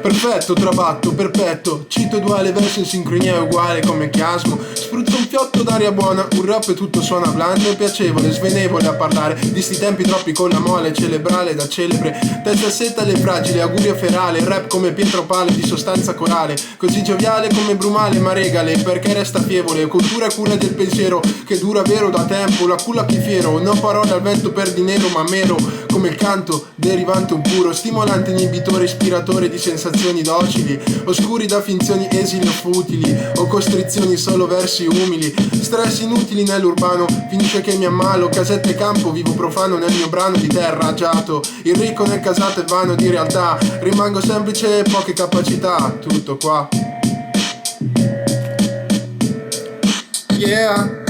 Perfetto, trabatto, perfetto. Cito duale, verso in sincronia è uguale come chiasmo. Spruzzo un fiotto d'aria buona, un rap e tutto suona blando e piacevole, svenevole a parlare di sti tempi troppi con la mole cerebrale da celebre. Testa a setta le fragili, augurio ferale, rap come Pietro Pale di sostanza corale, così gioviale come Brumale ma regale, perché resta fievole, cultura e cura del pensiero che dura vero da tempo, la culla chi fiero, non parole al vento per dinero ma mero, come il canto, derivante un puro, stimolante inibitore, ispiratore di sensazioni docili, oscuri da finzioni esili o futili, o costrizioni solo versi umili, stress inutili nell'urbano, finisce che mi ammalo, casette campo, vivo profano nel mio brano di terra agiato, il ricco nel casato è vano di realtà, rimango semplice e poche capacità, tutto qua. Yeah.